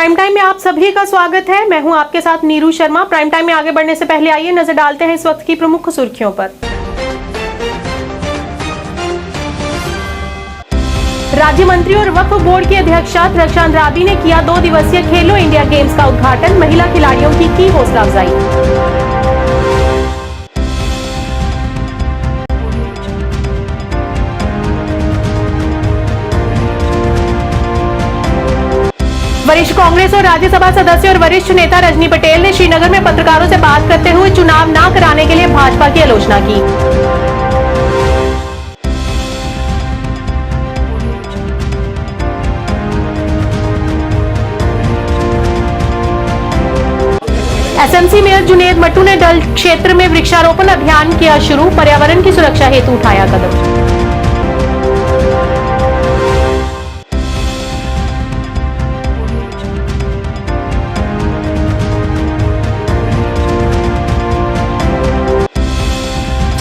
Prime time में आप सभी का स्वागत है। मैं हूं आपके साथ नीरू शर्मा। प्राइम टाइम में आगे बढ़ने से पहले आइए नजर डालते हैं इस वक्त की प्रमुख सुर्खियों पर। राज्य मंत्री और वक्फ बोर्ड की अध्यक्षा रक्षा अंद्राबी ने किया 2 दिवसीय खेलो इंडिया गेम्स का उद्घाटन। महिला खिलाड़ियों की हौसला अफजाई। वरिष्ठ कांग्रेस और राज्यसभा सदस्य और वरिष्ठ नेता रजनी पटेल ने श्रीनगर में पत्रकारों से बात करते हुए चुनाव न कराने के लिए भाजपा की आलोचना की। एसएमसी मेयर जुनेद मट्टू ने डल क्षेत्र में वृक्षारोपण अभियान किया शुरू। पर्यावरण की सुरक्षा हेतु उठाया कदम।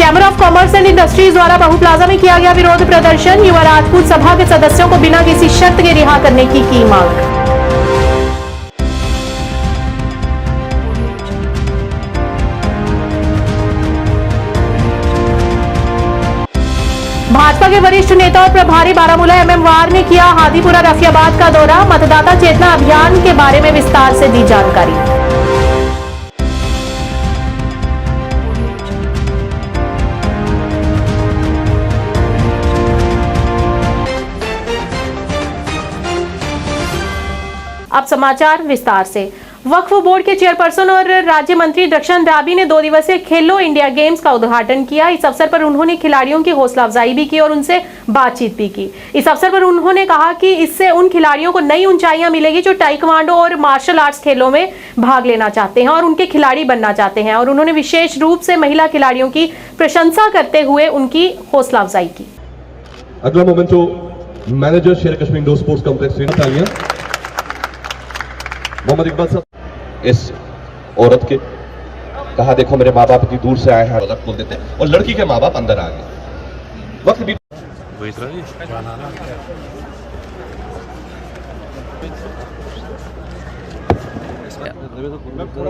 Chamber of commerce and industries द्वारा बहु प्लाजा में किया गया विरोध प्रदर्शन। युवा राजपूत सभा के सदस्यों को बिना किसी शर्त के रिहा करने की मांग। भाजपा के वरिष्ठ नेता और प्रभारी बारामूला एमएम वार ने किया हादीपुरा रफियाबाद का दौरा। मतदाता चेतना अभियान के बारे में विस्तार से दी जानकारी। अब समाचार विस्तार से। वक्फ बोर्ड के चेयरपर्सन और राज्य मंत्री रक्षा अंद्राबी ने 2 दिवसीय खेलो इंडिया गेम्स का उद्घाटन किया। इस अवसर पर उन्होंने खिलाड़ियों की हौसला अफजाई भी की और उनसे बातचीत भी की। इस अवसर पर उन्होंने कहा कि इससे उन खिलाड़ियों को नई ऊंचाइयां मिलेगी जो ताइक्वांडो और मार्शल आर्ट्स खेलों में भाग लेना चाहते हैं और उनके खिलाड़ी बनना चाहते हैं। और उन्होंने विशेष रूप से महिला खिलाड़ियों की प्रशंसा करते हुए उनकी हौसला अफजाई की। अगला memento manager Sher Kashmir indoor sports complex Mohammad Iqbal साहब। इस औरत के कहा देखो मेरे माँ बाप इतनी दूर से आए हैं, खोल देते हैं और लड़की के माँ बाप अंदर आ गए। वक्त भी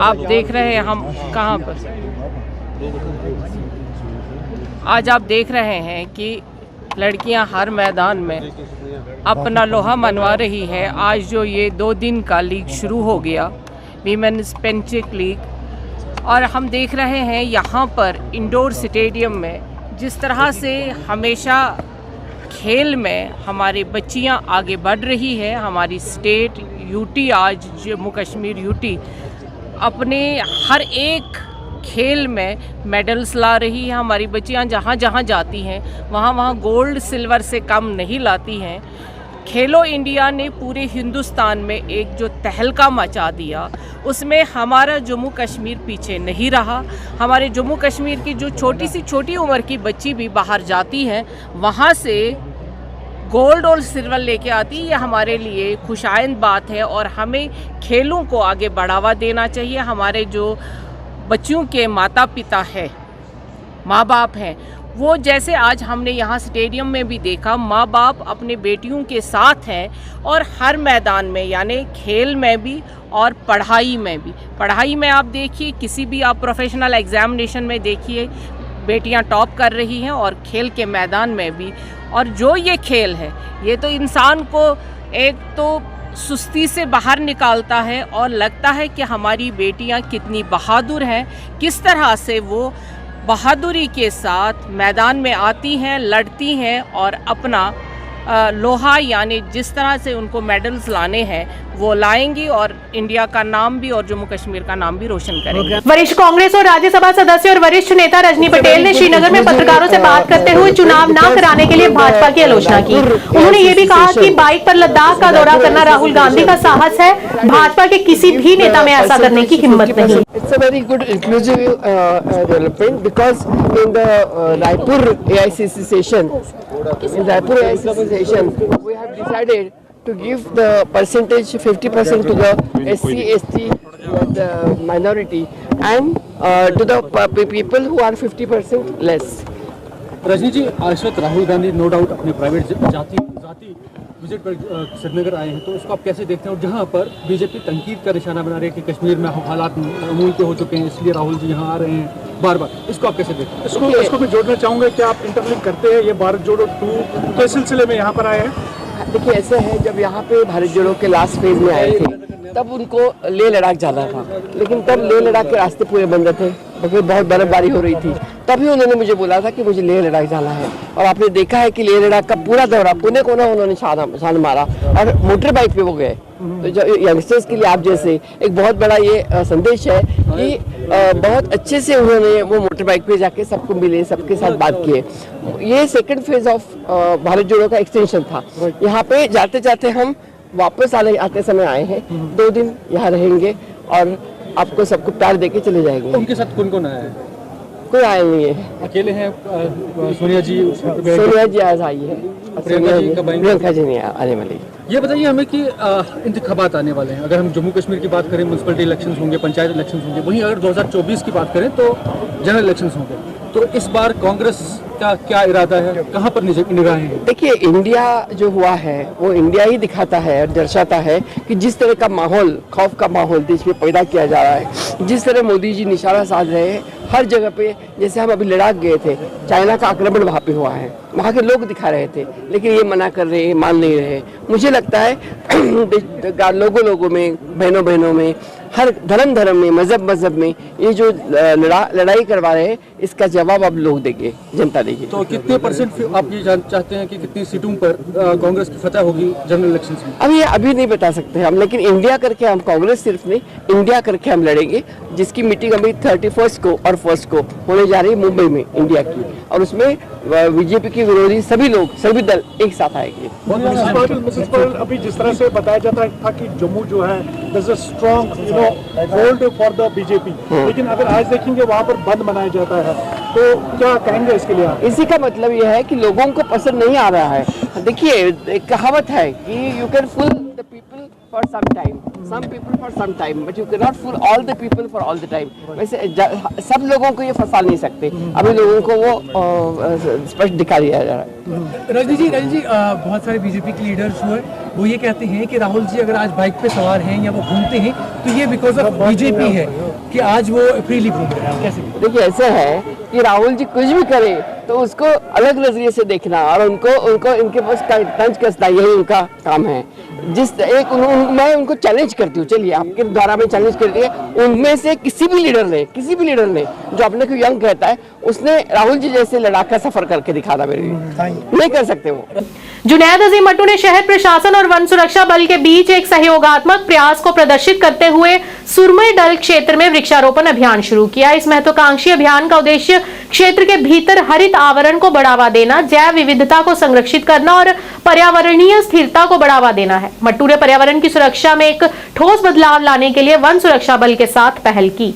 आप देख रहे हैं हम कहाँ पर आज आप देख रहे हैं कि लड़कियां हर मैदान में अपना लोहा मनवा रही है। आज जो ये 2 दिन का लीग शुरू हो गया, वीमेन्स पेंचिक लीग, और हम देख रहे हैं यहाँ पर इंडोर स्टेडियम में जिस तरह से हमेशा खेल में हमारी बच्चियाँ आगे बढ़ रही है। हमारी स्टेट यूटी, आज जम्मू कश्मीर यूटी अपने हर एक खेल में मेडल्स ला रही है। हमारी बच्चियां जहाँ जहाँ जाती हैं वहाँ गोल्ड सिल्वर से कम नहीं लाती हैं। खेलो इंडिया ने पूरे हिंदुस्तान में एक जो तहलका मचा दिया, उसमें हमारा जम्मू कश्मीर पीछे नहीं रहा। हमारे जम्मू कश्मीर की जो छोटी उम्र की बच्ची भी बाहर जाती हैं, वहाँ से गोल्ड और सिल्वर लेके आती है। ये हमारे लिए खुशाइंद बात है और हमें खेलों को आगे बढ़ावा देना चाहिए। हमारे जो बच्चियों के माता पिता है, माँ बाप हैं, वो जैसे आज हमने यहाँ स्टेडियम में भी देखा, माँ बाप अपने बेटियों के साथ हैं और हर मैदान में, यानी खेल में भी और पढ़ाई में भी। पढ़ाई में आप देखिए, किसी भी आप प्रोफेशनल एग्जामिनेशन में देखिए, बेटियाँ टॉप कर रही हैं और खेल के मैदान में भी। और जो ये खेल है, ये तो इंसान को एक तो सुस्ती से बाहर निकालता है और लगता है कि हमारी बेटियां कितनी बहादुर हैं, किस तरह से वो बहादुरी के साथ मैदान में आती हैं, लड़ती हैं और अपना लोहा, यानी जिस तरह से उनको मेडल्स लाने हैं वो लाएंगी और इंडिया का नाम भी और जम्मू कश्मीर का नाम भी रोशन करेंगे। वरिष्ठ कांग्रेस और राज्यसभा सदस्य और वरिष्ठ नेता रजनी पटेल ने श्रीनगर में पत्रकारों से बात करते हुए चुनाव न कराने के लिए भाजपा की आलोचना की। उन्होंने ये भी कहा कि बाइक पर लद्दाख का दौरा करना राहुल गांधी का साहस है, भाजपा के किसी भी नेता में ऐसा करने की हिम्मत नहीं। It's a very good inclusive development because in the Raipur AICC session, we have decided to give the percentage 50% to the SC, ST, the minority, and to the people who are 50% less. Rajni जी, आज Rahul Gandhi no doubt अपने private जाति visit पर श्रीनगर आए हैं, तो उसको आप कैसे देखते हैं? और जहाँ पर बीजेपी तनकीद का निशाना बना रही है कि कश्मीर में हालात अमूल के हो चुके हैं, इसलिए राहुल जी यहाँ आ रहे हैं बार बार, इसको आप कैसे देखते हैं? इसको मैं जोड़ना चाहूँगा कि आप इंटरलिंक करते हैं, ये भारत जोड़ो 2 के सिलसिले में यहाँ पर आए हैं। देखिए ऐसे है, जब यहाँ पे भारत जोड़ो के लास्ट फेज में आए थे तब उनको लेह लद्दाख जाना था, लेकिन तब लेह लद्दाख के रास्ते पूरे बंद थे क्योंकि बहुत बर्फबारी हो रही थी। तभी उन्होंने मुझे बोला था कि मुझे लेह लद्दाख जाना है, और आपने देखा है कि लेह लद्दाख का पूरा दौरा कोने कोना उन्होंने छान मारा और मोटर बाइक पे वो गए। तो जो यंगस्टर्स के लिए आप जैसे एक बहुत बड़ा ये संदेश है कि बहुत अच्छे से उन्होंने वो मोटर बाइक पे जाके सबको मिले, सबके साथ बात किए। ये सेकंड फेज ऑफ भारत जोड़ो का एक्सटेंशन था। यहाँ पे जाते जाते हम वापस आते समय आए हैं, 2 दिन यहाँ रहेंगे और आपको सबको प्यार देके चले जाएंगे। उनके साथ कौन कौन आया है? कोई आया नहीं है, अकेले हैं? सोनिया जी आज आई है, प्रियंका जी नहीं आने वाली। ये बताइए हमें कि इंतखाबात आने वाले हैं, अगर हम जम्मू कश्मीर की बात करें म्यूनसिपलिटी इलेक्शंस होंगे, पंचायत इलेक्शंस होंगे, वहीं अगर 2024 की बात करें तो जनरल इलेक्शंस होंगे, तो इस बार कांग्रेस का क्या इरादा है, कहाँ पर निगाहें हैं? देखिए इंडिया जो हुआ है वो इंडिया ही दिखाता है और दर्शाता है कि जिस तरह का माहौल, खौफ का माहौल देश में पैदा किया जा रहा है, जिस तरह मोदी जी निशाना साध रहे हैं हर जगह पे। जैसे हम अभी लद्दाख गए थे, चाइना का आक्रमण वहाँ पे हुआ है, वहाँ के लोग दिखा रहे थे, लेकिन ये मना कर रहे हैं, मान नहीं रहे। मुझे लगता है लोगों में, बहनों में, हर धर्म में, मजहब में ये जो लड़ाई करवा रहे हैं, इसका जवाब अब लोग देंगे, जनता देगी। तो कितने % आप ये चाहते हैं कि कितनी सीटों पर कांग्रेस की फतह होगी जनरल इलेक्शंस में? अभी नहीं बता सकते हम, लेकिन इंडिया करके हम, कांग्रेस सिर्फ नहीं, इंडिया करके हम लड़ेंगे, जिसकी मीटिंग अभी 31 को और 1 को होने जा रही है मुंबई में इंडिया की, और उसमें बीजेपी के विरोधी सभी लोग, सभी दल एक साथ आएंगे। अभी जिस तरह से बताया जाता था कि जम्मू जो है there's a strong hold for the BJP, लेकिन अगर आज देखेंगे वहाँ पर बंद मनाया जाता है, तो क्या कहेंगे इसके लिए? इसी का मतलब यह है कि लोगों को पसंद नहीं आ रहा है। देखिए एक कहावत है कि you can fool the people for some people for some time, but you can not fool all the people for all the time. वैसे सब लोगों को ये फंसा नहीं सकते, अभी लोगों को वो स्पष्ट दिखा दिया जा रहा है। रजनी जी बहुत सारे बीजेपी के लीडर्स हुए, वो ये कहते हैं कि राहुल जी अगर आज बाइक पे सवार हैं या वो घूमते हैं तो ये बिकॉज ऑफ बीजेपी है कि आज वो फ्रीली घूम रहे हैं। कैसे? देखिए ऐसे है कि राहुल जी कुछ भी करे तो उसको अलग नजरिए से देखना, और उनको इनके पास तंज कसना, यही उनका काम है। मैं उनको चैलेंज करती हूँ, चलिए आपके द्वारा मैं चैलेंज करती है, उनमें से किसी भी लीडर ने जो अपने को यंग कहता है, उसने राहुल जी जैसे लड़ाका सफर करके दिखाना मेरे लिए, नहीं कर सकते वो। जुनैद अजीम मट्टू ने शहर प्रशासन और वन सुरक्षा बल के बीच एक सहयोगात्मक प्रयास को प्रदर्शित करते हुए सुरमई डल क्षेत्र में वृक्षारोपण अभियान शुरू किया। इस महत्वाकांक्षी अभियान का उद्देश्य क्षेत्र के भीतर हरित आवरण को बढ़ावा देना, जैव विविधता को संरक्षित करना और पर्यावरणीय स्थिरता को बढ़ावा देना है। मट्टू ने पर्यावरण की सुरक्षा में एक ठोस बदलाव लाने के लिए वन सुरक्षा बल के साथ पहल की।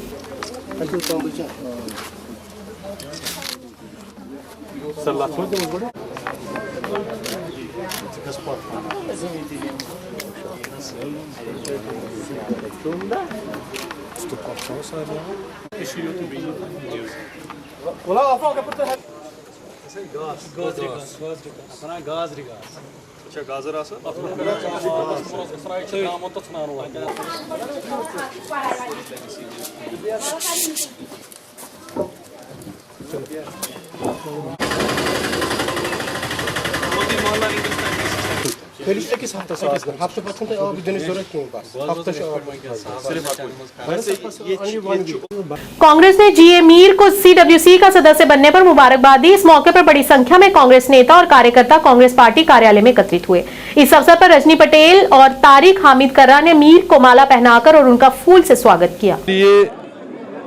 कांग्रेस ने जीए मीर को सीडब्ल्यूसी का सदस्य बनने पर मुबारकबाद दी। इस मौके पर बड़ी संख्या में कांग्रेस नेता और कार्यकर्ता कांग्रेस पार्टी कार्यालय में एकत्रित हुए। इस अवसर पर रजनी पटेल और तारिक हामिद कर्रा ने मीर को माला पहनाकर और उनका फूल से स्वागत किया। ये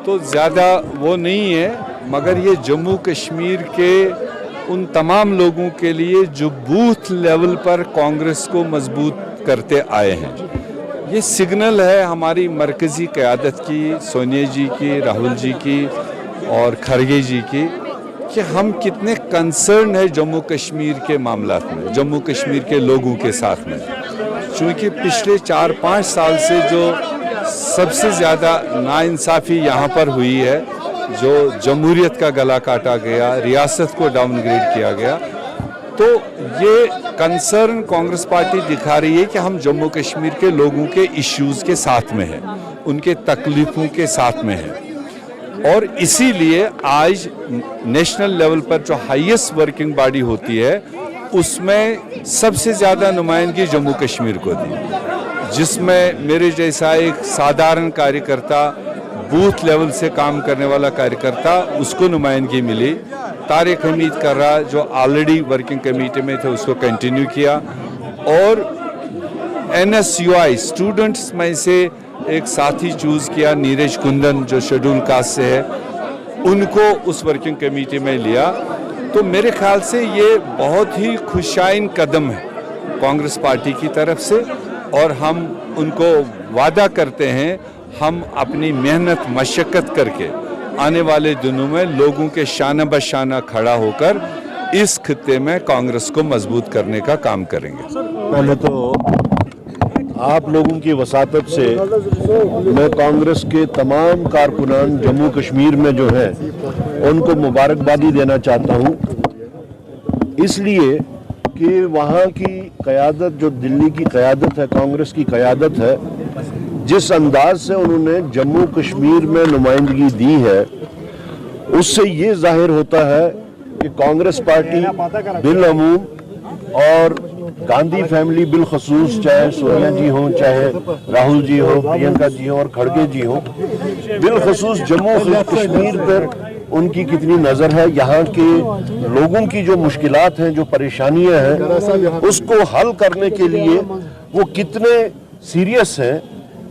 तो ज्यादा वो नहीं है, मगर ये जम्मू कश्मीर के उन तमाम लोगों के लिए जो बूथ लेवल पर कांग्रेस को मजबूत करते आए हैं। ये सिग्नल है हमारी मरकज़ी क़यादत की, सोनिया जी की, राहुल जी की और खरगे जी की, कि हम कितने कंसर्न है जम्मू कश्मीर के मामलात में, जम्मू कश्मीर के लोगों के साथ में। चूँकि पिछले 4-5 साल से जो सबसे ज़्यादा नाइंसाफ़ी यहाँ पर हुई है, जो जमहूरियत का गला काटा गया, रियासत को डाउनग्रेड किया गया, तो ये कंसर्न कांग्रेस पार्टी दिखा रही है कि हम जम्मू कश्मीर के लोगों के इश्यूज के साथ में हैं, उनके तकलीफों के साथ में हैं, और इसीलिए आज नेशनल लेवल पर जो हाईएस्ट वर्किंग बॉडी होती है उसमें सबसे ज़्यादा नुमाइंदगी जम्मू कश्मीर को दी, जिसमें मेरे जैसा एक साधारण कार्यकर्ता, बूथ लेवल से काम करने वाला कार्यकर्ता, उसको नुमाइंदगी मिली। तारिक हमीद कर्रा जो ऑलरेडी वर्किंग कमेटी में थे उसको कंटिन्यू किया, और NSUI स्टूडेंट्स में से एक साथी चूज़ किया, नीरज कुंदन जो शेड्यूल कास्ट से है, उनको उस वर्किंग कमेटी में लिया। तो मेरे ख्याल से ये बहुत ही खुशाइन कदम है कांग्रेस पार्टी की तरफ से, और हम उनको वादा करते हैं हम अपनी मेहनत मशक्क़त करके आने वाले दिनों में लोगों के शाना बशाना खड़ा होकर इस खित्ते में कांग्रेस को मजबूत करने का काम करेंगे। पहले तो आप लोगों की वसातत से मैं कांग्रेस के तमाम कारकुनान जम्मू कश्मीर में जो हैं उनको मुबारकबादी देना चाहता हूं, इसलिए कि वहाँ की क़यादत, जो दिल्ली की क़यादत है, कांग्रेस की क़यादत है, जिस अंदाज से उन्होंने जम्मू कश्मीर में नुमाइंदगी दी है, उससे ये जाहिर होता है कि कांग्रेस पार्टी बिलअमूम और गांधी फैमिली बिलखसूस, चाहे सोनिया जी हों, चाहे राहुल जी हो, प्रियंका जी हो और खड़गे जी हो, बिलखसूस जम्मू कश्मीर पर उनकी कितनी नज़र है, यहाँ के लोगों की जो मुश्किलात हैं, जो परेशानियां हैं, उसको हल करने के लिए वो कितने सीरियस हैं,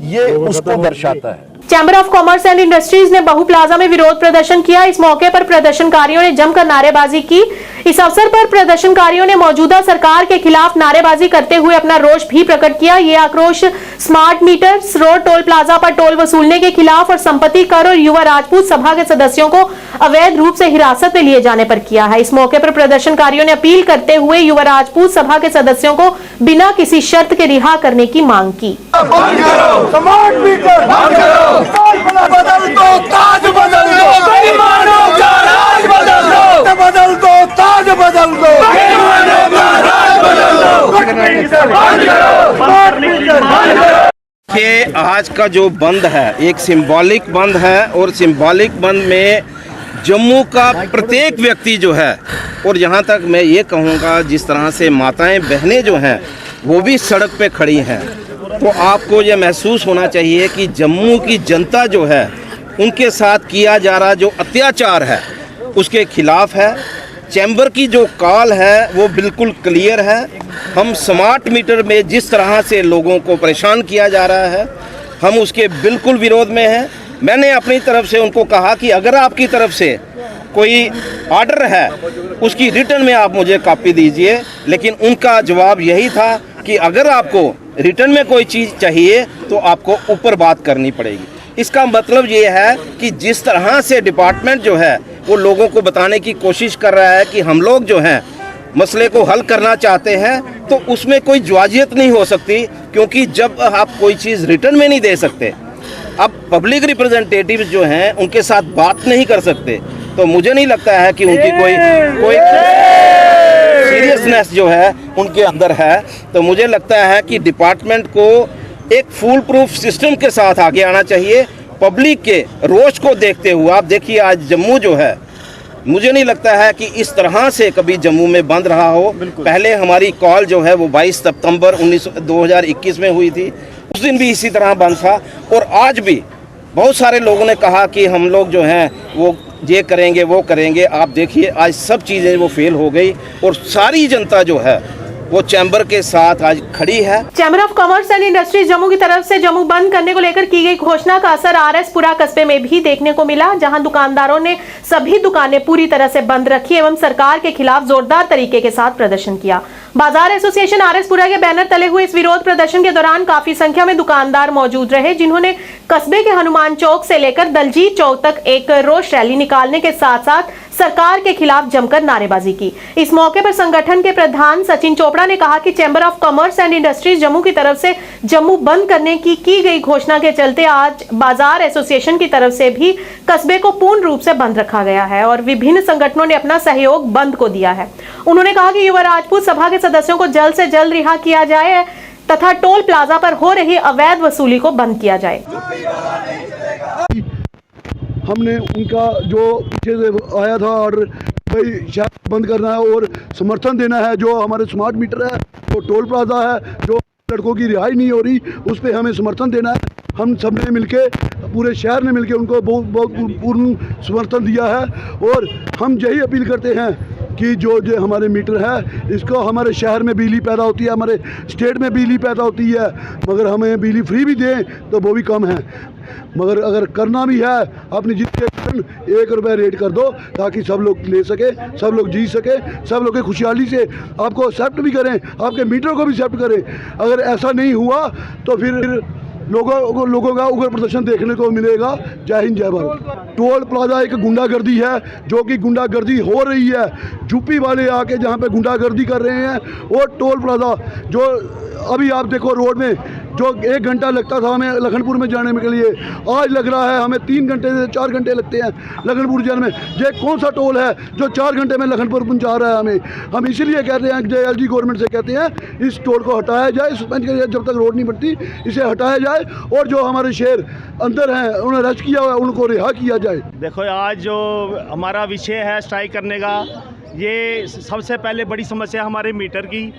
ये उसको दर्शाता है। Chamber of commerce and industries ने बहु प्लाजा में विरोध प्रदर्शन किया। इस मौके पर प्रदर्शनकारियों ने जमकर नारेबाजी की। इस अवसर पर प्रदर्शनकारियों ने मौजूदा सरकार के खिलाफ नारेबाजी करते हुए अपना रोष भी प्रकट किया। ये आक्रोश smart meters, road toll plaza पर टोल वसूलने के खिलाफ और संपत्ति कर और युवा राजपूत सभा के सदस्यों को अवैध रूप से हिरासत में लिए जाने पर किया है। इस मौके पर प्रदर्शनकारियों ने अपील करते हुए युवा राजपूत सभा के सदस्यों को बिना किसी शर्त के रिहा करने की मांग की। बदल दो, ताज बदल दो, बेईमानों का राज बदल दो, बदल दो, ताज बदल दो, बेईमानों का राज बदल दो। कि आज का जो बंद है एक सिंबॉलिक बंद है, और सिंबॉलिक बंद में जम्मू का प्रत्येक व्यक्ति जो है, और यहाँ तक मैं ये कहूँगा जिस तरह से माताएं बहनें जो हैं वो भी सड़क पे खड़ी हैं, तो आपको ये महसूस होना चाहिए कि जम्मू की जनता जो है उनके साथ किया जा रहा जो अत्याचार है उसके खिलाफ है। चैम्बर की जो कॉल है वो बिल्कुल क्लियर है। हम स्मार्ट मीटर में जिस तरह से लोगों को परेशान किया जा रहा है हम उसके बिल्कुल विरोध में हैं। मैंने अपनी तरफ से उनको कहा कि अगर आपकी तरफ से कोई ऑर्डर है उसकी रिटर्न में आप मुझे कॉपी दीजिए, लेकिन उनका जवाब यही था कि अगर आपको रिटर्न में कोई चीज़ चाहिए तो आपको ऊपर बात करनी पड़ेगी। इसका मतलब ये है कि जिस तरह से डिपार्टमेंट जो है वो लोगों को बताने की कोशिश कर रहा है कि हम लोग जो हैं मसले को हल करना चाहते हैं, तो उसमें कोई जवाजियत नहीं हो सकती, क्योंकि जब आप कोई चीज़ रिटर्न में नहीं दे सकते, अब पब्लिक रिप्रेजेंटेटिव जो हैं उनके साथ बात नहीं कर सकते, तो मुझे नहीं लगता है कि उनकी कोई सीरियसनेस जो है उनके अंदर है। तो मुझे लगता है कि डिपार्टमेंट को एक फुल प्रूफ सिस्टम के साथ आगे आना चाहिए। पब्लिक के रोष को देखते हुए आप देखिए आज जम्मू जो है, मुझे नहीं लगता है कि इस तरह से कभी जम्मू में बंद रहा हो। पहले हमारी कॉल जो है वो 22 सितंबर 2021 में हुई थी, उस दिन भी इसी तरह बंद था, और आज भी बहुत सारे लोगों ने कहा कि हम लोग जो हैं वो ये करेंगे वो करेंगे। आप देखिए आज सब चीज़ें वो फेल हो गई, और सारी जनता जो है वो चैम्बर के साथ आज खड़ी है। Chamber of commerce and industries Jammu की तरफ से जम्मू बंद करने को लेकर की गई घोषणा का असर RS-पुरा कस्बे में भी देखने को मिला, जहां दुकानदारों ने सभी दुकानें पूरी तरह से बंद रखी एवं सरकार के खिलाफ जोरदार तरीके के साथ प्रदर्शन किया। बाजार एसोसिएशन आरएसपुरा के बैनर तले हुए इस विरोध प्रदर्शन के दौरान काफी संख्या में दुकानदार मौजूद रहे, जिन्होंने कस्बे के हनुमान चौक से लेकर दलजीत चौक तक एक रोष रैली निकालने के साथ साथ सरकार के खिलाफ जमकर नारेबाजी की। इस मौके पर संगठन के प्रधान सचिन चोपड़ा ने कहा कि chamber of commerce and industries Jammu की तरफ से जम्मू बंद करने की गई घोषणा के चलते आज बाजार एसोसिएशन की तरफ से भी कस्बे को पूर्ण रूप से बंद रखा गया है और विभिन्न संगठनों ने अपना सहयोग बंद को दिया है। उन्होंने कहा कि युवा राजपूत सभा के सदस्यों को जल्द से जल्द रिहा किया जाए तथा टोल प्लाजा पर हो रही अवैध वसूली को बंद किया जाए। हमने उनका जो पीछे से आया था और भाई शहर बंद करना है और समर्थन देना है, जो हमारे स्मार्ट मीटर है, जो टोल प्लाजा है, जो लड़कों की रिहाई नहीं हो रही, उस पर हमें समर्थन देना है। हम सब ने मिलके, पूरे शहर ने मिलके उनको बहुत पूर्ण समर्थन दिया है और हम यही अपील करते हैं कि जो हमारे मीटर है इसको हमारे शहर में बिजली पैदा होती है, हमारे स्टेट में बिजली पैदा होती है, मगर हमें बिजली फ्री भी दें तो वो भी कम है। मगर अगर करना भी है अपनी जितने 1 रुपया रेट कर दो ताकि सब लोग ले सके, सब लोग जी सके, सब लोग खुशहाली से आपको एक्सेप्ट भी करें, आपके मीटर को भी एक्सेप्ट करें। अगर ऐसा नहीं हुआ तो फिर लोगों का उग्र प्रदर्शन देखने को मिलेगा। जय हिंद जय भारत। टोल प्लाजा एक गुंडागर्दी है, जो कि गुंडागर्दी हो रही है। यूपी वाले आके जहाँ पे गुंडागर्दी कर रहे हैं, और टोल प्लाजा जो अभी आप देखो रोड में जो 1 घंटा लगता था हमें लखनपुर में जाने के लिए, आज लग रहा है हमें 3 घंटे से 4 घंटे लगते हैं लखनपुर जाने में। ये कौन सा टोल है जो 4 घंटे में लखनपुर पहुंचा रहा है हमें? हम इसीलिए कहते हैं, JLG गवर्नमेंट से कहते हैं इस टोल को हटाया जाए, सस्पेंड किया जाए, जब तक रोड नहीं बनती इसे हटाया जाए और जो हमारे शेर अंदर हैं उन्हें अरेस्ट किया हुआ है उनको रिहा किया जाए। देखो आज जो हमारा विषय है स्ट्राइक करने का, ये सबसे पहले बड़ी समस्या हमारे मीटर की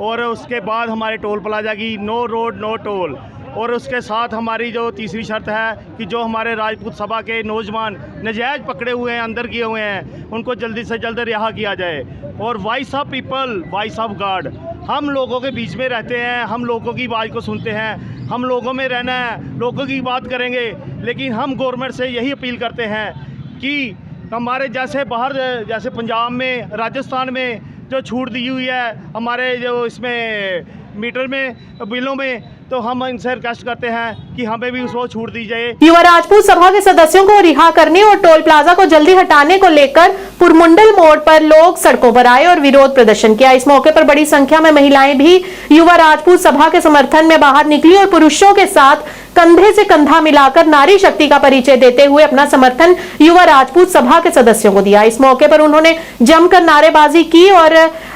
और उसके बाद हमारे टोल प्लाजा की, नो रोड नो टोल, और उसके साथ हमारी जो तीसरी शर्त है कि जो हमारे राजपूत सभा के नौजवान नजायज़ पकड़े हुए हैं, अंदर किए हुए हैं, उनको जल्दी से जल्द रिहा किया जाए। और voice of people, voice of God, हम लोगों के बीच में रहते हैं, हम लोगों की आवाज़ को सुनते हैं, हम लोगों में रहना है, लोगों की बात करेंगे। लेकिन हम गवर्नमेंट से यही अपील करते हैं कि हमारे जैसे बाहर, जैसे पंजाब में, राजस्थान में जो छूट दी हुई है हमारे जो इसमें मीटर में, बिलों में, तो हम इनसे रिक्वेस्ट करते हैं कि हमें भी उसको छूट दी जाए। युवा राजपूत सभा के सदस्यों को रिहा करने और टोल प्लाजा को जल्दी हटाने को लेकर पुरमुंडल मोड़ पर लोग सड़कों पर आए और विरोध प्रदर्शन किया। इस मौके पर बड़ी संख्या में महिलाएं भी युवा राजपूत सभा के समर्थन में बाहर निकली और पुरुषों के साथ कंधे से कंधा मिलाकर नारी शक्ति का परिचय देते हुए अपना समर्थन युवा राजपूत सभा के सदस्यों को दिया। इस मौके पर उन्होंने जमकर नारेबाजी की और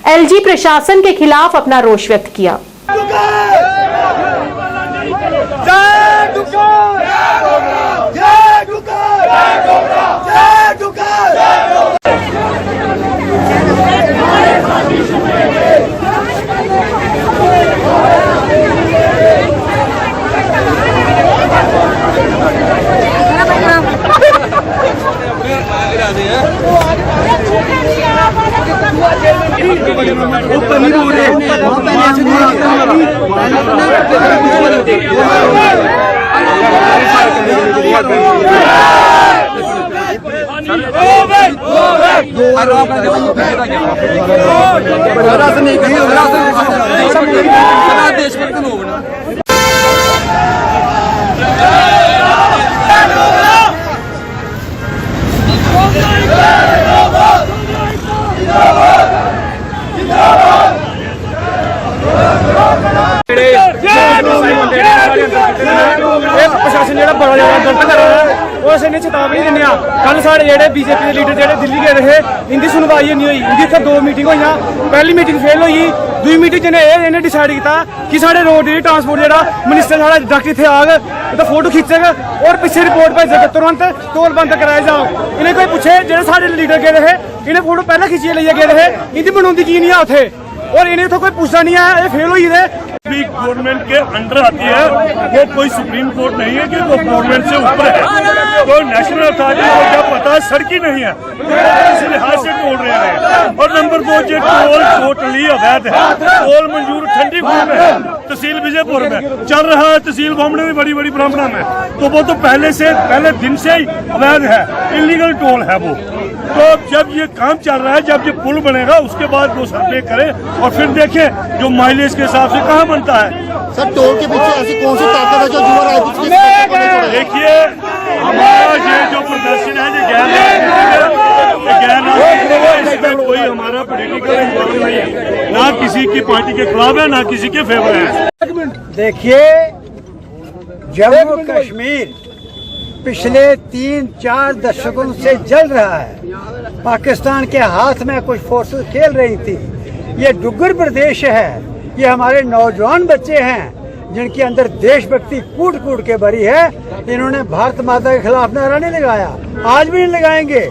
LG प्रशासन के खिलाफ अपना रोष व्यक्त किया। प्रशासन जो बड़ा ज्यादा गलत कर रहा है और असें चेतावनी दिन्ने आं। कल साढ़े जेह्ड़े BJP के लीडर जेह्ड़े दिल्ली गेदे हे, इंदी सुनवाई नहीं हुई। इंदी इत्थै 2 मीटिंग होइयां, पहली मीटिंग फेल होई, दूई मीटिंग इन्हें डिसाइड किया कि साढ़े रोड ट्रांसपोर्ट जेह्ड़ा मिनिस्टर साढ़ा डायरेक्ट इत्थै आग, ओह्दा फोटो खिच्चग और पिच्छे रिपोर्ट भेजग, तुरंत टोल बंद कराया जाओ। इन्हें कोई पुच्छे जेह्ड़े साढ़े लीडर गेदे हे, इन्हें फोटो पहले खिच्चियै लेइयै गेदे हे, इंदी बनौंदी की नहीं है उत्थे, और इन्हें इत्थै कोई पुछदा नहीं है, ये फेल होई गेदे। गवर्नमेंट के अंडर आती है, वो कोई सुप्रीम कोर्ट नहीं है कि वो गवर्नमेंट से ऊपर है। तो नेशनल अथॉरिटी को क्या पता, सड़क ही नहीं है, इस लिहाज से तोड़ रहे हैं। और नंबर 2, जो टोल टोटली अवैध है, टोल मंजूर ठंडी खून है, तहसील विजयपुर में चल रहा है, तहसील बॉम्बे में बड़ी बड़ी ब्राह्मणा में, तो वो तो पहले दिन से ही अवैध है, इलीगल टोल है वो। तो जब ये काम चल रहा है, जब ये पुल बनेगा उसके बाद वो सर्वे करें और फिर देखें जो माइलेज के हिसाब से कहाँ बनता है। सर टोल के पीछे ऐसी कौन सी ताकत है जो युवा राजनीति देखिए हमारा ये जो प्रदर्शन है ये गैर राजनीतिक, इसमें कोई हमारा पॉलिटिकल इन्वॉल्व नहीं है, ना किसी की पार्टी के खिलाफ है ना किसी के फेवर है। देखिए जम्मू कश्मीर पिछले 3-4 दशकों से जल रहा है, पाकिस्तान के हाथ में कुछ फोर्सेस खेल रही थी। ये डुग्गर प्रदेश है, ये हमारे नौजवान बच्चे हैं जिनके अंदर देशभक्ति कूट कूट के भरी है। इन्होंने भारत माता के खिलाफ नारा नहीं लगाया, आज भी नहीं लगाएंगे,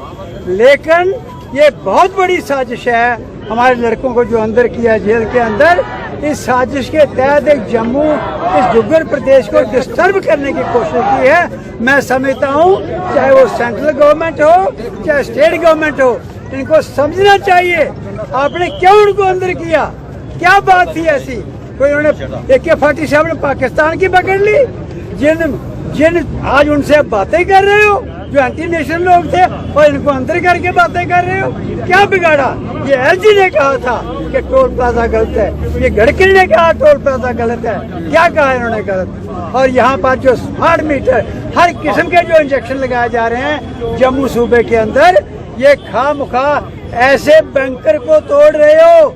लेकिन ये बहुत बड़ी साजिश है हमारे लड़कों को जो अंदर किया जेल के अंदर। इस साजिश के तहत एक जम्मू इस डुग्गर प्रदेश को डिस्टर्ब करने की कोशिश की है। मैं समझता हूँ चाहे वो सेंट्रल गवर्नमेंट हो चाहे स्टेट गवर्नमेंट हो, इनको समझना चाहिए आपने क्यों उनको अंदर किया, क्या बात थी ऐसी। कोई उन्होंने AK-47 पाकिस्तान की पकड़ ली, जिन आज उनसे बातें कर रहे हो जो एंटी नेशनल लोग थे और इनको अंदर करके बातें कर रहे हो, क्या बिगाड़ा। ये LG ने कहा था कि टोल प्लाजा गलत है, ये गडकरी ने कहा टोल प्लाजा गलत है, क्या कहा इन्होंने गलत। और यहाँ पर जो स्मार्ट मीटर हर किस्म के जो इंजेक्शन लगाए जा रहे हैं जम्मू सूबे के अंदर, ये खामखा ऐसे बैंकर को तोड़ रहे हो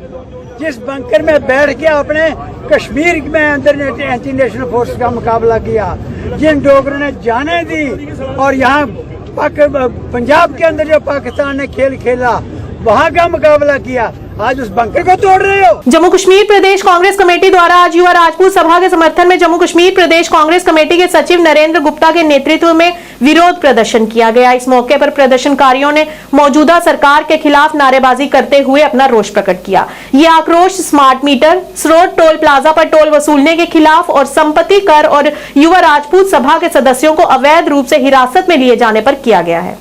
जिस बंकर में बैठ के आपने कश्मीर में अंदर एंटी नेशनल फोर्स का मुकाबला किया, जिन डोगरों ने जाने दी और यहाँ पंजाब के अंदर जो पाकिस्तान ने खेल खेला वहाँ का मुकाबला किया, आज उस बंकर को तोड़ रहे हो। जम्मू कश्मीर प्रदेश कांग्रेस कमेटी द्वारा आज युवा राजपूत सभा के समर्थन में जम्मू कश्मीर प्रदेश कांग्रेस कमेटी के सचिव नरेंद्र गुप्ता के नेतृत्व में विरोध प्रदर्शन किया गया। इस मौके पर प्रदर्शनकारियों ने मौजूदा सरकार के खिलाफ नारेबाजी करते हुए अपना रोष प्रकट किया। ये आक्रोश स्मार्ट मीटर, स्रोत टोल प्लाजा पर टोल वसूलने के खिलाफ और संपत्ति कर और युवा राजपूत सभा के सदस्यों को अवैध रूप से हिरासत में लिए जाने पर किया गया है।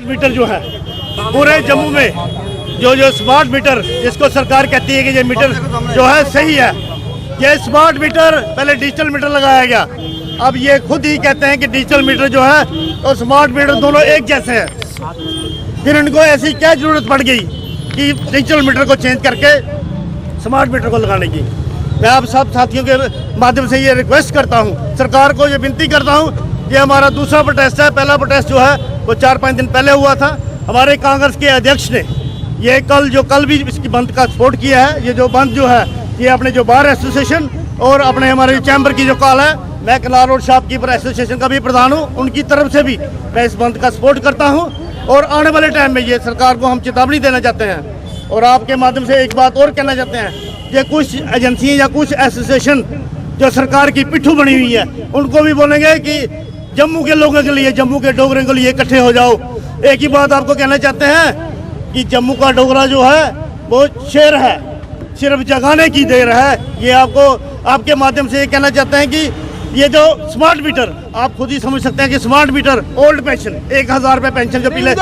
मीटर जो है पूरे जम्मू में जो स्मार्ट मीटर जिसको सरकार कहती है कि ये मीटर जो है सही है, ये स्मार्ट मीटर पहले डिजिटल मीटर लगाया गया, अब ये खुद ही कहते हैं कि डिजिटल मीटर जो है और स्मार्ट मीटर दोनों एक जैसे हैं। फिर इनको ऐसी क्या जरूरत पड़ गई कि डिजिटल मीटर को चेंज करके स्मार्ट मीटर को लगाने की। मैं आप सब साथियों के माध्यम से ये रिक्वेस्ट करता हूँ, सरकार को ये विनती करता हूँ, ये हमारा दूसरा प्रोटेस्ट है। पहला प्रोटेस्ट जो है वो 4-5 दिन पहले हुआ था। हमारे कांग्रेस के अध्यक्ष ने ये कल भी इसकी बंद का सपोर्ट किया है। ये जो बंद जो है ये अपने जो बार एसोसिएशन और अपने हमारे चैम्बर की जो कॉल है, मैं कनाल रोड शॉपकीपर एसोसिएशन का भी प्रधान हूँ, उनकी तरफ से भी मैं इस बंद का सपोर्ट करता हूँ। और आने वाले टाइम में ये सरकार को हम चेतावनी देना चाहते हैं और आपके माध्यम से एक बात और कहना चाहते हैं, ये कुछ एजेंसियाँ या कुछ एसोसिएशन जो सरकार की पिट्ठू बनी हुई है, उनको भी बोलेंगे कि जम्मू के लोगों के लिए, जम्मू के डोगरों के लिए इकट्ठे हो जाओ। एक ही बात आपको कहना चाहते हैं कि जम्मू का डोगरा जो है वो शेर है, सिर्फ जगाने की देर है। ये आपको आपके माध्यम से ये कहना चाहते हैं कि ये जो स्मार्ट मीटर, आप खुद ही समझ सकते हैं कि स्मार्ट मीटर ओल्ड पेंशन 1000 रुपये पेंशन जो पिछले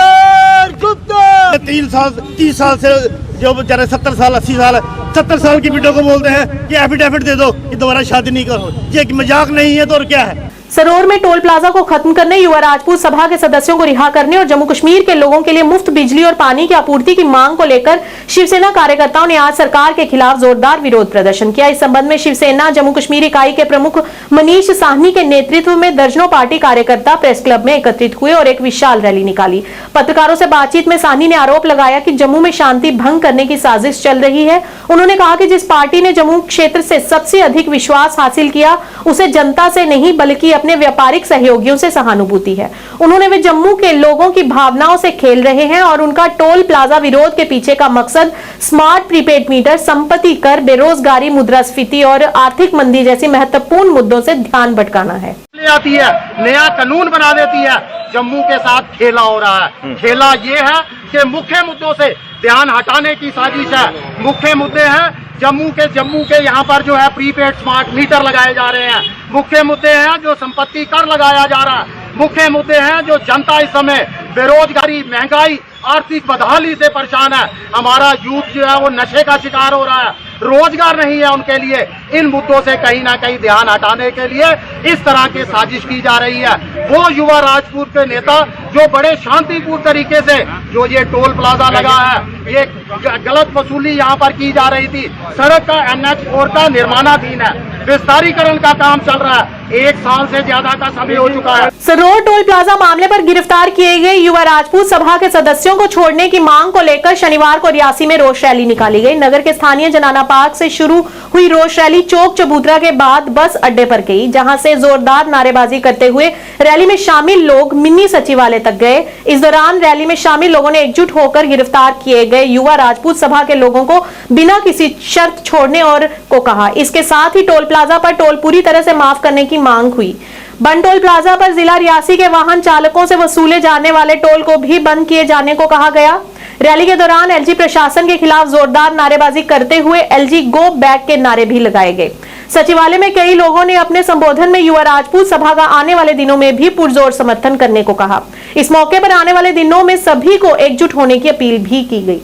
30 साल से जो बेचारे 70 साल 80 साल 70 साल की बेटों को बोलते हैं कि एफिडेविट दे दो कि दोबारा शादी नहीं करो, ये मजाक नहीं है तो और क्या है। सरोर में टोल प्लाजा को खत्म करने, युवा राजपूत सभा के सदस्यों को रिहा करने और जम्मू कश्मीर के लोगों के लिए मुफ्त बिजली और पानी की आपूर्ति की मांग को लेकर शिवसेना कार्यकर्ताओं ने आज सरकार के खिलाफ जोरदार विरोध प्रदर्शन किया। इस संबंध में शिवसेना जम्मू कश्मीर इकाई के प्रमुख मनीष साहनी के नेतृत्व में दर्जनों पार्टी कार्यकर्ता प्रेस क्लब में एकत्रित हुए और एक विशाल रैली निकाली। पत्रकारों से बातचीत में साहनी ने आरोप लगाया कि जम्मू में शांति भंग करने की साजिश चल रही है। उन्होंने कहा कि जिस पार्टी ने जम्मू क्षेत्र से सबसे अधिक विश्वास हासिल किया, उसे जनता से नहीं बल्कि अपने व्यापारिक सहयोगियों से सहानुभूति है। उन्होंने वे जम्मू के लोगों की भावनाओं से खेल रहे हैं और उनका टोल प्लाजा विरोध के पीछे का मकसद स्मार्ट प्रीपेड मीटर, संपत्ति कर, बेरोजगारी, मुद्रास्फीति और आर्थिक मंदी जैसी महत्वपूर्ण मुद्दों से ध्यान भटकाना है। ले आती है, नया कानून बना देती है। जम्मू के साथ खेला हो रहा है। खेला ये है कि मुख्य मुद्दों से ध्यान हटाने की साजिश है। मुख्य मुद्दे हैं जम्मू के यहाँ पर जो है प्रीपेड स्मार्ट मीटर लगाए जा रहे हैं। मुख्य मुद्दे हैं जो संपत्ति कर लगाया जा रहा है। मुख्य मुद्दे हैं जो जनता इस समय बेरोजगारी, महंगाई, आर्थिक बदहाली से परेशान है। हमारा यूथ जो है वो नशे का शिकार हो रहा है, रोजगार नहीं है उनके लिए। इन मुद्दों से कहीं ना कहीं ध्यान हटाने के लिए इस तरह की साजिश की जा रही है। वो युवा राजपूत के नेता जो बड़े शांतिपूर्ण तरीके से जो ये टोल प्लाजा लगा है, ये गलत वसूली यहाँ पर की जा रही थी। सड़क का NH4 का निर्माणाधीन है, विस्तारीकरण का काम चल रहा है। 1 साल से ज्यादा का समय हो चुका है। सरोर टोल प्लाजा मामले पर गिरफ्तार किए गए युवा राजपूत सभा के सदस्यों को छोड़ने की मांग को लेकर शनिवार को रियासी में रोष रैली निकाली गई। नगर के स्थानीय जनाना पार्क से शुरू हुई रोष रैली चौक चबूतरा के बाद बस अड्डे पर गई, जहां से जोरदार नारेबाजी करते हुए रैली में शामिल लोग मिनी सचिवालय तक गए। इस दौरान रैली में शामिल लोगों ने एकजुट होकर गिरफ्तार किए गए युवा राजपूत सभा के लोगों को बिना किसी शर्त छोड़ने और को कहा। इसके साथ ही टोल प्लाजा पर टोल पूरी तरह से माफ करने की मांग हुई। बंद टोल प्लाजा पर जिला रियासी के वाहन चालकों से वसूले जाने वाले टोल को भी बंद किए जाने को कहा गया। रैली के दौरान LG प्रशासन के खिलाफ जोरदार नारेबाजी करते हुए LG गो बैक के नारे भी लगाए गए। सचिवालय में कई लोगों ने अपने संबोधन में युवा राजपूत सभा का आने वाले दिनों में भी पुरजोर समर्थन करने को कहा। इस मौके पर आने वाले दिनों में सभी को एकजुट होने की अपील भी की गई।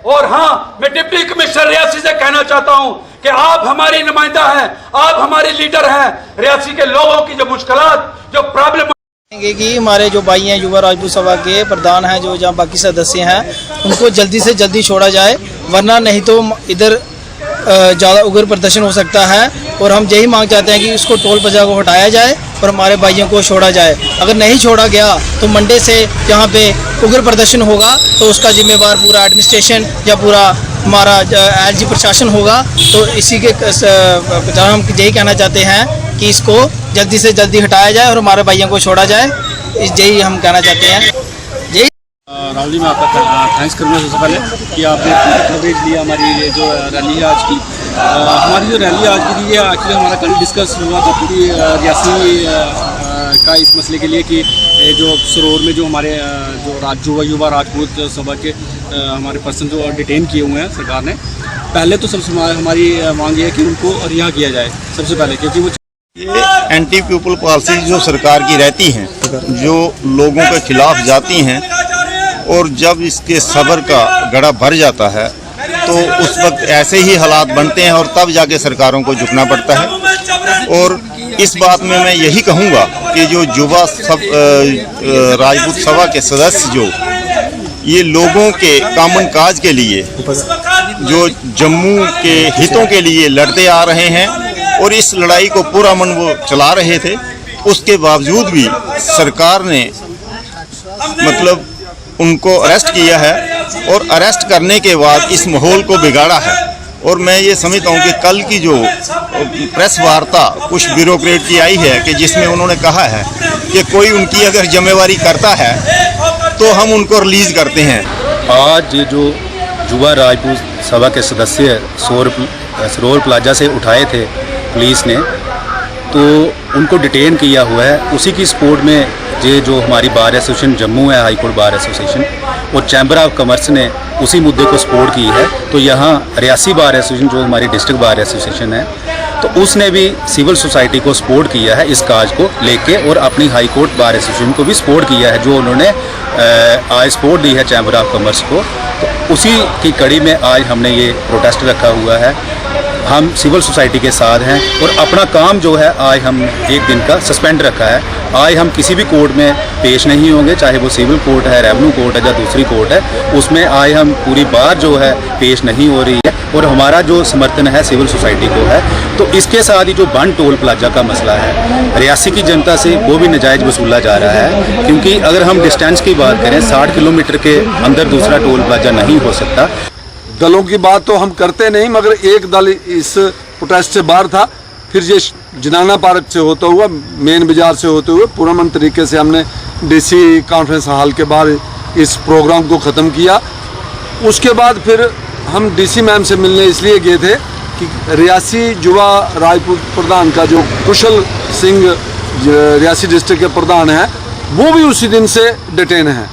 और हाँ, मैं डिप्टी कमिश्नर रियासी से कहना चाहता हूँ कि आप हमारी नुमाइंदा हैं, आप हमारे लीडर हैं। रियासी के लोगों की जो मुश्किलात, जो प्रॉब्लम कि हमारे जो भाई हैं युवा राजपूत सभा के प्रधान हैं, जो जहाँ बाकी सदस्य हैं, उनको जल्दी से जल्दी छोड़ा जाए, वरना नहीं तो इधर ज़्यादा उग्र प्रदर्शन हो सकता है। और हम यही मांग चाहते हैं कि इसको टोल प्लाजा को हटाया जाए और हमारे भाइयों को छोड़ा जाए। अगर नहीं छोड़ा गया तो मंडे से यहाँ पे उग्र प्रदर्शन होगा, तो उसका जिम्मेवार पूरा एडमिनिस्ट्रेशन या पूरा हमारा LG प्रशासन होगा। तो इसी के हम यही कहना चाहते हैं कि इसको जल्दी से जल्दी हटाया जाए और हमारे भाइयों को छोड़ा जाए, यही हम कहना चाहते हैं। यही राहुल जी, मैं आपका थैंक्स करूँगा सबसे पहले कि आपने कवरेज लिया हमारी ये जो रैली है आज की। हमारी जो रैली आज की थी, ये एक्चुअली हमारा कल डिस्कस हुआ था पूरी रियासी का इस मसले के लिए कि जो सरोर में जो हमारे जो युवा राजपूत सभा के हमारे पर्सन जो डिटेन किए हुए हैं सरकार ने, पहले तो सबसे हमारी मांग ये है कि उनको रिहा किया जाए सबसे पहले, क्योंकि वो ये एंटी पीपल पॉलिसी जो सरकार की रहती हैं, जो लोगों के खिलाफ जाती हैं, और जब इसके सब्र का गड़ा भर जाता है तो उस वक्त ऐसे ही हालात बनते हैं और तब जाके सरकारों को झुकना पड़ता है। और इस बात में मैं यही कहूँगा कि जो युवा राजपूत सभा के सदस्य जो ये लोगों के कामन काज के लिए, जो जम्मू के हितों के लिए लड़ते आ रहे हैं और इस लड़ाई को पूरा मन वो चला रहे थे, उसके बावजूद भी सरकार ने मतलब उनको अरेस्ट किया है और अरेस्ट करने के बाद इस माहौल को बिगाड़ा है। और मैं ये समझता हूँ कि कल की जो प्रेस वार्ता कुछ ब्यूरोक्रेट की आई है कि जिसमें उन्होंने कहा है कि कोई उनकी अगर जिम्मेवारी करता है तो हम उनको रिलीज़ करते हैं। आज जो युवा राजपूत सभा के सदस्य सरोर प्लाजा से उठाए थे पुलिस ने, तो उनको डिटेन किया हुआ है। उसी की सपोर्ट में ये जो हमारी बार एसोसिएशन जम्मू है, हाई कोर्ट बार एसोसिएशन और चैम्बर ऑफ कॉमर्स ने उसी मुद्दे को सपोर्ट की है। तो यहाँ रियासी बार एसोसिएशन जो हमारी डिस्ट्रिक्ट बार एसोसिएशन है, तो उसने भी सिविल सोसाइटी को सपोर्ट किया है इस काज को लेके, और अपनी हाई कोर्ट बार एसोसिएशन को भी सपोर्ट किया है, जो उन्होंने आज सपोर्ट दी है चैम्बर ऑफ कॉमर्स को। तो उसी की कड़ी में आज हमने ये प्रोटेस्ट रखा हुआ है। हम सिविल सोसाइटी के साथ हैं और अपना काम जो है आज हम एक दिन का सस्पेंड रखा है। आज हम किसी भी कोर्ट में पेश नहीं होंगे, चाहे वो सिविल कोर्ट है, रेवेन्यू कोर्ट है या दूसरी कोर्ट है, उसमें आज हम पूरी बार जो है पेश नहीं हो रही है और हमारा जो समर्थन है सिविल सोसाइटी को है। तो इसके साथ ही जो बंद टोल प्लाजा का मसला है रियासी की जनता से वो भी नाजायज़ वसूला जा रहा है, क्योंकि अगर हम डिस्टेंस की बात करें 60 किलोमीटर के अंदर दूसरा टोल प्लाजा नहीं हो सकता। दलों की बात तो हम करते नहीं, मगर एक दल इस प्रोटेस्ट से बाहर था। फिर ये जनाना पार्क से होता हुआ, मेन बाजार से होते हुए पुरअमन तरीके से हमने डीसी कॉन्फ्रेंस हॉल के बाहर इस प्रोग्राम को ख़त्म किया। उसके बाद फिर हम डीसी मैम से मिलने इसलिए गए थे कि रियासी युवा राजपूत प्रधान का जो कुशल सिंह रियासी डिस्ट्रिक्ट के प्रधान हैं, वो भी उसी दिन से डिटेन हैं।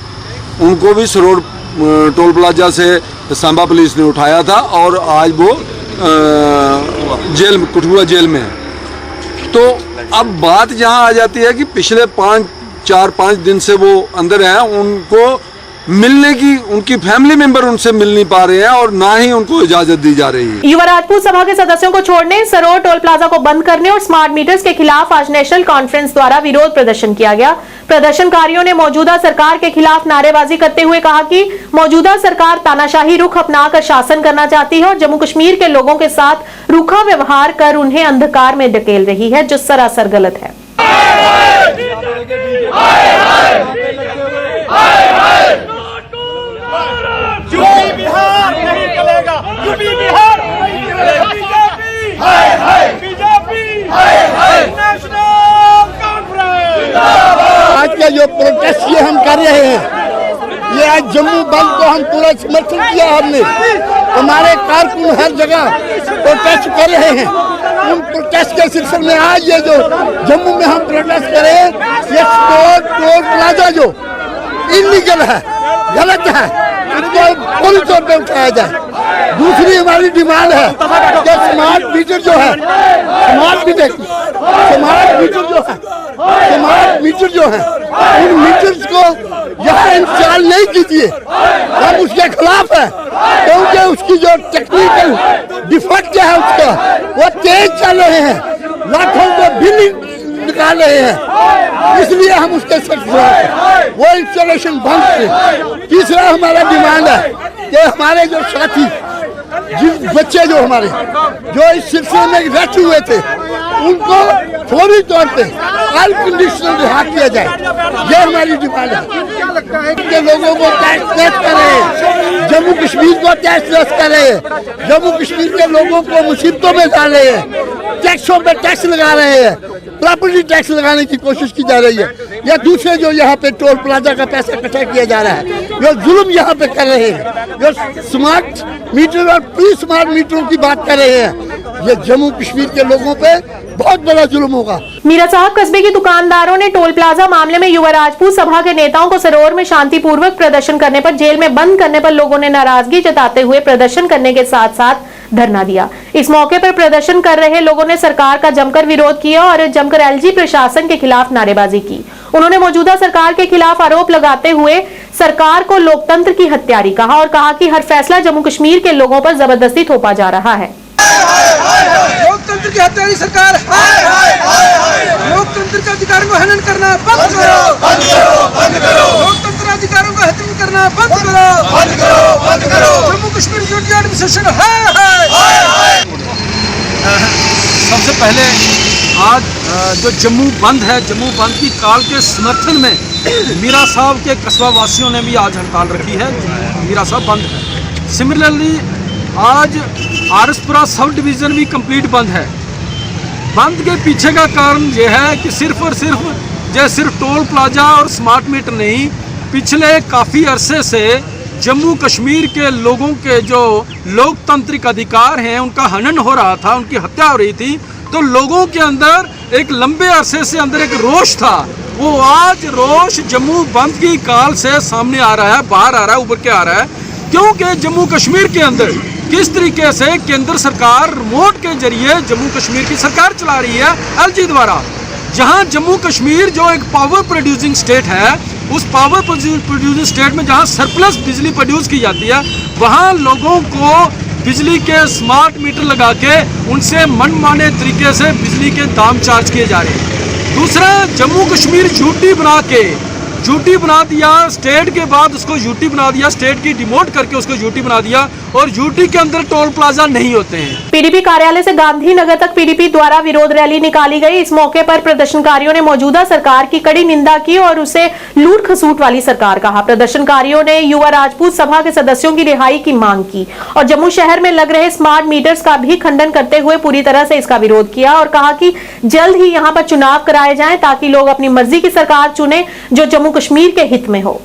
उनको भी सरोड टोल प्लाजा से सांबा पुलिस ने उठाया था और आज वो जेल, कठुआ जेल में है। तो अब बात यहाँ आ जाती है कि पिछले 4-5 दिन से वो अंदर हैं, उनको मिलने की उनकी फैमिली मेंबर उनसे मिल नहीं पा रहे हैं और ना ही उनको इजाजत दी जा रही है। युवा राजपूत सभा के सदस्यों को छोड़ने, सरोड टोल प्लाजा को बंद करने और स्मार्ट मीटर्स के खिलाफ आज नेशनल कॉन्फ्रेंस द्वारा विरोध प्रदर्शन किया गया। प्रदर्शनकारियों ने मौजूदा सरकार के खिलाफ नारेबाजी करते हुए कहा कि मौजूदा सरकार तानाशाही रुख अपनाकर शासन करना चाहती है और जम्मू कश्मीर के लोगों के साथ रूखा व्यवहार कर उन्हें अंधकार में धकेल रही है, जो सरासर गलत है। यूपी बिहार नहीं चलेगा, यूपी बिहार नहीं चलेगा। BJP national conference. आज का जो प्रोटेस्ट ये हम कर रहे हैं, ये आज जम्मू बंद को हम पूरा समर्थन किया। हमने हमारे कारकुन हर जगह प्रोटेस्ट कर रहे हैं। उन प्रोटेस्ट के सिलसिले में आज ये जो जम्मू में हम प्रोटेस्ट कर रहे हैं, ये टोल प्लाजा जो इलीगल है, गलत है, इसको पूरी तौर पे उठाया जाए। दूसरी हमारी डिमांड है कि स्मार्ट मीटर जो है, स्मार्ट मीटर जो है उन मीटर्स को यहाँ इंस्टॉल नहीं कीजिए। हम उसके खिलाफ है, क्योंकि उसकी जो टेक्निकल डिफेक्ट है उसका, वो तेज चल रहे हैं, लाखों को बिल निकाल रहे हैं, इसलिए हम उसके खिलाफ वो इंस्टॉलेशन बंद करें। तीसरा हमारा डिमांड है कि हमारे जो साथी जिन बच्चे जो हमारे जो इस सिलसिले में बैठे हुए थे, उनको फौरी तौर पे अनकंडीशनल रिहा किया जाए। ये हमारी डिमांड है। क्या लगता है कि लोगों को टैक्स लेस कर रहे हैं, जम्मू कश्मीर को टैक्स लेस कर रहे हैं, जम्मू कश्मीर के लोगों को मुसीबतों में डाल रहे हैं, टैक्सों पे टैक्स लगा रहे हैं, प्रॉपर्टी टैक्स लगाने की कोशिश की जा रही है, या दूसरे जो यहाँ पे टोल प्लाजा का पैसा इकट्ठा किया जा रहा है, जो जुल्म यहाँ पे कर रहे हैं, जो स्मार्ट मीटर और प्री स्मार्ट मीटरों की बात कर रहे हैं, ये जम्मू कश्मीर के लोगों पे बहुत बड़ा जुल्म होगा। मीरा साहब कस्बे के दुकानदारों ने टोल प्लाजा मामले में युवा राजपूत सभा के नेताओं को सरोवर में शांतिपूर्वक प्रदर्शन करने पर जेल में बंद करने पर लोगों ने नाराजगी जताते हुए प्रदर्शन करने के साथ साथ धरना दिया। इस मौके पर प्रदर्शन कर रहे लोगों ने सरकार का जमकर विरोध किया और जमकर एलजी प्रशासन के खिलाफ नारेबाजी की। उन्होंने मौजूदा सरकार के खिलाफ आरोप लगाते हुए सरकार को लोकतंत्र की हत्यारी कहा और कहा कि हर फैसला जम्मू कश्मीर के लोगों पर जबरदस्ती थोपा जा रहा है। लोकतंत्र की हत्यारी सरकार, लोकतंत्र के अधिकारों को हनन करना बंद करो, बंद करो, बंद करो। लोकतंत्र अधिकारों को खत्म करना बंद करो, बंद करो, बंद करो। जम्मू कश्मीर यूनियन एडमिनिस्ट्रेशन है। सबसे पहले आज जो जम्मू बंद है, जम्मू बंद की काल के समर्थन में मीरा साहब के कस्बा वासियों ने भी आज हड़ताल रखी है। मीरा साहब बंद है। सिमिलरली आज आरसपुरा सब डिवीज़न भी कंप्लीट बंद है। बंद के पीछे का कारण यह है कि सिर्फ और सिर्फ टोल प्लाजा और स्मार्ट मीटर नहीं, पिछले काफ़ी अरसे से जम्मू कश्मीर के लोगों के जो लोकतांत्रिक अधिकार हैं उनका हनन हो रहा था, उनकी हत्या हो रही थी। तो लोगों के अंदर एक लंबे अरसे से अंदर एक रोष था, वो आज रोष जम्मू बंद की काल से सामने आ रहा है, बाहर आ रहा है, उभर के आ रहा है। क्योंकि जम्मू कश्मीर के अंदर किस तरीके से केंद्र सरकार रिमोट के जरिए जम्मू कश्मीर की सरकार चला रही है एलजी द्वारा, जहां जम्मू कश्मीर जो एक पावर प्रोड्यूसिंग स्टेट है, उस पावर प्रोड्यूसिंग स्टेट में जहां सरप्लस बिजली प्रोड्यूस की जाती है, वहां लोगों को बिजली के स्मार्ट मीटर लगा के उनसे मनमाने तरीके से बिजली के दाम चार्ज किए जा रहे हैं। दूसरा, जम्मू कश्मीर यूटी बना दिया, स्टेट के बाद उसको यूटी बना दिया, स्टेट की डिमोट करके उसको यूटी बना दिया और यूटी के अंदर टोल प्लाजा नहीं होते हैं। पीडीपी कार्यालय से गांधीनगर तक पीडीपी द्वारा विरोध रैली निकाली गई। इस मौके पर प्रदर्शनकारियों ने मौजूदा सरकार की कड़ी निंदा की और उसे लूट खसूट वाली सरकार कहा। प्रदर्शनकारियों ने युवा राजपूत सभा के सदस्यों की रिहाई की मांग की और जम्मू शहर में लग रहे स्मार्ट मीटर्स का भी खंडन करते हुए पूरी तरह से इसका विरोध किया और कहा कि जल्द ही यहां पर चुनाव कराए जाएं ताकि लोग अपनी मर्जी की सरकार चुने जो जम्मू कश्मीर के हित में हो।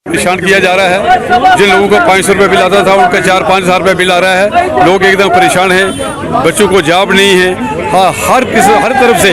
परेशान किया जा रहा है। जिन लोगों को 500 रुपये बिल आता था उनका 4-5 हज़ार रुपये बिल आ रहा है। लोग एकदम परेशान हैं, बच्चों को जॉब नहीं है। हाँ, हर तरफ से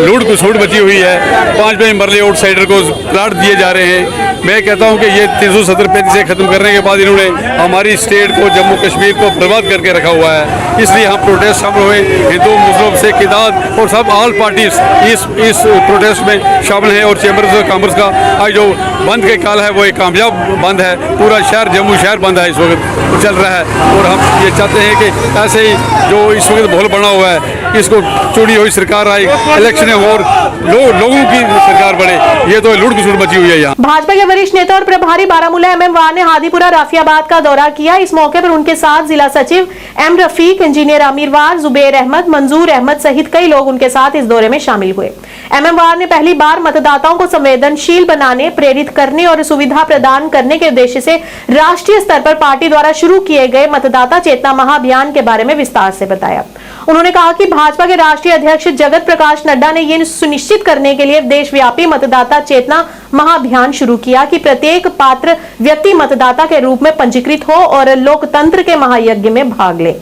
लूट खसोट बची हुई है। 5 मरले आउटसाइडर को प्लाट दिए जा रहे हैं। मैं कहता हूं कि ये 370 से खत्म करने के बाद इन्होंने हमारी स्टेट को, जम्मू कश्मीर को बर्बाद करके रखा हुआ है। इसलिए हम प्रोटेस्ट शामिल हुए, हिंदू मुस्लिम सिख इदाद और सब ऑल पार्टीज इस प्रोटेस्ट में शामिल हैं। और चैम्बर्स ऑफ कॉमर्स का आज जो बंद के काल है वो एक कामयाब बंद है। पूरा शहर, जम्मू शहर बंद है, इस वक्त चल रहा है। और हम ये चाहते हैं कि ऐसे ही जो इस वक्त माहौल बना हुआ है, इसको चुनी हुई सरकार आए, इलेक्शन और लोगों की सरकार बने। ये तो लूट खसोट बची हुई है यहाँ। भाजपा के वरिष्ठ नेता और प्रभारी बारामूला एमएम वार ने हादीपुरा राफियाबाद का दौरा किया। इस मौके पर उनके साथ जिला सचिव एम रफीक, इंजीनियर आमिर वार, जुबेर अहमद, मंजूर अहमद सहित कई लोग उनके साथ इस दौरे में शामिल हुए। एमएम वार ने पहली बार मतदाताओं को संवेदनशील बनाने, प्रेरित करने और सुविधा प्रदान करने के उद्देश्य से राष्ट्रीय स्तर पर पार्टी द्वारा शुरू किए गए मतदाता चेतना महाअभियान के बारे में विस्तार से बताया। उन्होंने कहा कि भाजपा के राष्ट्रीय अध्यक्ष जगत प्रकाश नड्डा ने यह सुनिश्चित करने के लिए देशव्यापी मतदाता चेतना महाअभियान शुरू किया कि प्रत्येक पात्र व्यक्ति मतदाता के रूप में पंजीकृत हो और लोकतंत्र के महायज्ञ में भाग ले।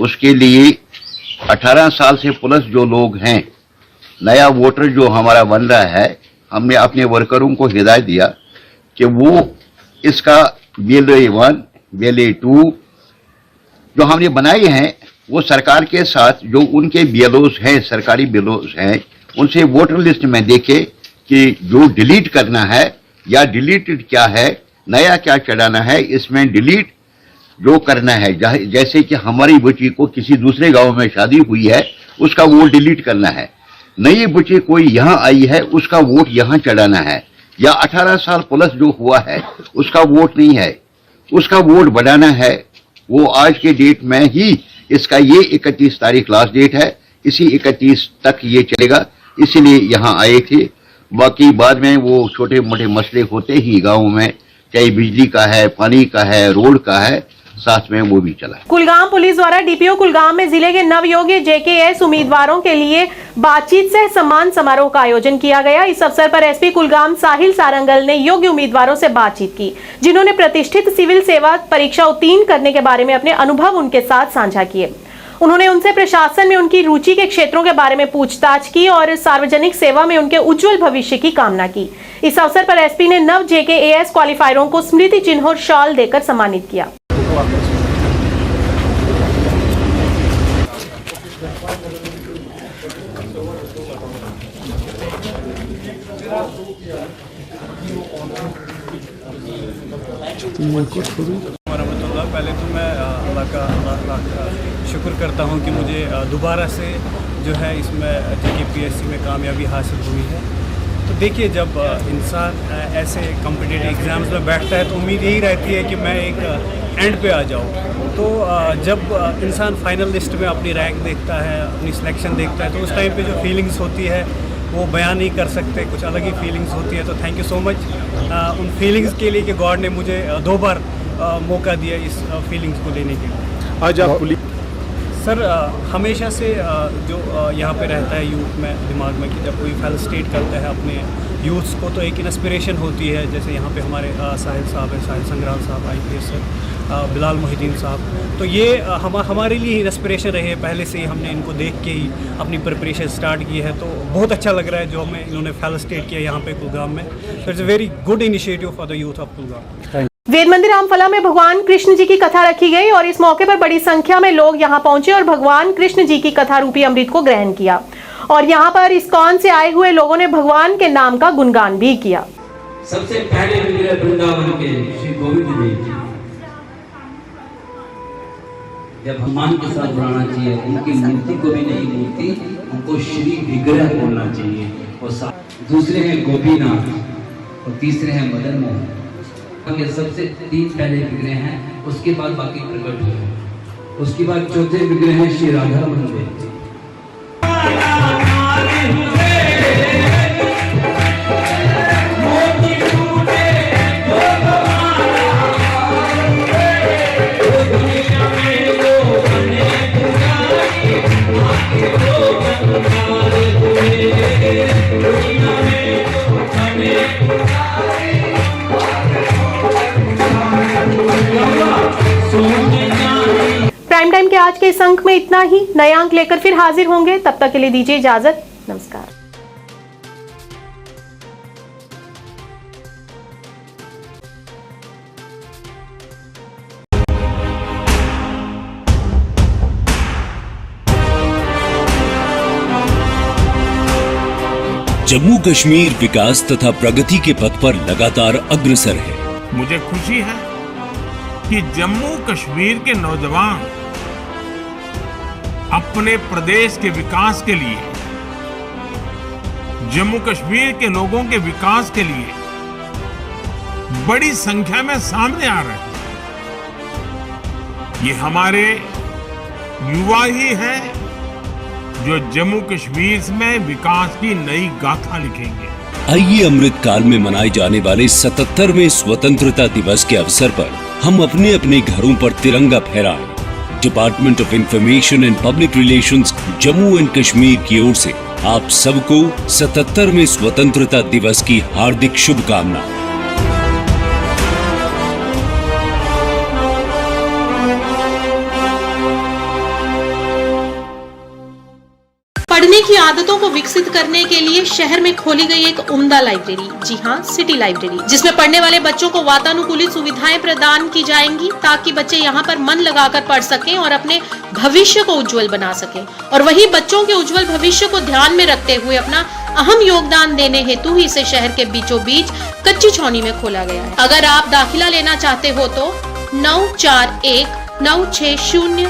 उसके लिए 18 साल से प्लस जो लोग हैं, नया वोटर जो हमारा बन रहा है, हमने अपने वर्करों को हिदायत दिया कि वो इसका BLA 1, BLA 2 जो हमने बनाए हैं वो सरकार के साथ जो उनके BLOs हैं, सरकारी BLOs हैं, उनसे वोटर लिस्ट में देखे कि जो डिलीट करना है या डिलीटेड क्या है, नया क्या चढ़ाना है, इसमें डिलीट जो करना है, जैसे कि हमारी बच्ची को किसी दूसरे गांव में शादी हुई है उसका वोट डिलीट करना है, नई बच्ची कोई यहाँ आई है उसका वोट यहाँ चढ़ाना है, या 18 साल प्लस जो हुआ है उसका वोट नहीं है, उसका वोट बढ़ाना है। वो आज के डेट में ही इसका ये 31 तारीख लास्ट डेट है, इसी 31 तक ये चलेगा, इसीलिए यहाँ आए थे। बाकी बाद में वो छोटे मोटे मसले होते ही गाँव में, चाहे बिजली का है, पानी का है, रोड का है, साथ में वो भी चला। कुलगाम पुलिस द्वारा डीपीओ कुलगाम में जिले के नवयोगी JKS उम्मीदवारों के लिए बातचीत सह सम्मान समारोह का आयोजन किया गया। इस अवसर पर SP कुलगाम साहिल सारंगल ने योग्य उम्मीदवारों से बातचीत की, जिन्होंने प्रतिष्ठित सिविल सेवा परीक्षा उत्तीर्ण करने के बारे में अपने अनुभव उनके साथ साझा किए। उन्होंने उनसे प्रशासन में उनकी रुचि के क्षेत्रों के बारे में पूछताछ की और सार्वजनिक सेवा में उनके उज्जवल भविष्य की कामना की। इस अवसर पर SP ने नव JKAS क्वालिफायरों को स्मृति चिन्ह और शॉल देकर सम्मानित किया। पहले तो मैं अल्लाह का शुक्र करता हूं कि मुझे दोबारा से जो है इसमें JKPSC में कामयाबी हासिल हुई है। तो तो देखिए, जब इंसान ऐसे कॉम्पिटिटिव एग्ज़ाम्स में बैठता है तो उम्मीद यही रहती है कि मैं एक एंड पे आ जाऊँ। तो जब इंसान फाइनल लिस्ट में अपनी रैंक देखता है, अपनी सिलेक्शन देखता है, तो उस टाइम पे जो फीलिंग्स होती है वो बयान नहीं कर सकते, कुछ अलग ही फीलिंग्स होती है। तो थैंक यू सो मच उन फीलिंग्स के लिए कि गॉड ने मुझे 2 बार मौका दिया इस फीलिंग्स को लेने के लिए। आज आप पुलिस सर, हमेशा से जो यहाँ पे रहता है यूथ में दिमाग में कि जब कोई फेल स्टेट करता है अपने यूथ्स को, तो एक इंस्पिरेशन होती है। जैसे यहाँ पे हमारे साहिल साहब हैं, साहिल संग्राल साहब IPS सर, बिलाल मोहिद्दीन साहब, तो ये हमारे लिए इंस्पिरेशन रहे। पहले से ही हमने इनको देख के ही अपनी प्रिपरेशन स्टार्ट की है। तो बहुत अच्छा लग रहा है जो हमें इन्होंने फेल स्टेट किया यहाँ पे कुलगाम में। तो it's a very good initiative for the youth of Kulgam. Ved Mandir Ramphala में भगवान कृष्ण जी की कथा रखी गई और इस मौके पर बड़ी संख्या में लोग यहां पहुंचे और भगवान कृष्ण जी की कथा रूपी अमृत को ग्रहण किया। और यहां पर इस्कॉन से आए हुए लोगों ने भगवान के नाम का गुणगान भी किया। सबसे पहले विग्रह वृंदावन के श्री गोविंद देव जी, जब हनुमान के साथ बुलाना चाहिए, उनकी मूर्ति को भी नहीं मूर्ति, उनको श्री विग्रह बोलना चाहिए। और दूसरे हैं गोपीनाथ और तीसरे हैं मदन मोहन। के सबसे 3 पहले विग्रह हैं, उसके बाद बाकी प्रकट हुए। उसके बाद चौथे विग्रह हैं श्री राधा रमन देव। प्राइम टाइम के आज के इस अंक में इतना ही। नया अंक लेकर फिर हाजिर होंगे, तब तक के लिए दीजिए इजाजत। नमस्कार। जम्मू कश्मीर विकास तथा प्रगति के पथ पर लगातार अग्रसर है। मुझे खुशी है कि जम्मू कश्मीर के नौजवान अपने प्रदेश के विकास के लिए, जम्मू कश्मीर के लोगों के विकास के लिए बड़ी संख्या में सामने आ रहे हैं। ये हमारे युवा ही हैं जो जम्मू कश्मीर में विकास की नई गाथा लिखेंगे। आइए अमृत काल में मनाए जाने वाले 77वें स्वतंत्रता दिवस के अवसर पर हम अपने अपने घरों पर तिरंगा फहराएं। Department of information and public relations Jammu and Kashmir की ओर से आप सबको 77वें स्वतंत्रता दिवस की हार्दिक शुभकामनाएं। पढ़ने की आदतों को विकसित करने के लिए शहर में खोली गई एक उम्दा लाइब्रेरी, जी हाँ, सिटी लाइब्रेरी, जिसमें पढ़ने वाले बच्चों को वातानुकूलित सुविधाएं प्रदान की जाएंगी ताकि बच्चे यहाँ पर मन लगाकर पढ़ सकें और अपने भविष्य को उज्जवल बना सकें। और वही बच्चों के उज्जवल भविष्य को ध्यान में रखते हुए अपना अहम योगदान देने हेतु ही इसे शहर के बीचों बीच कच्ची छौनी में खोला गया है। अगर आप दाखिला लेना चाहते हो तो 941 960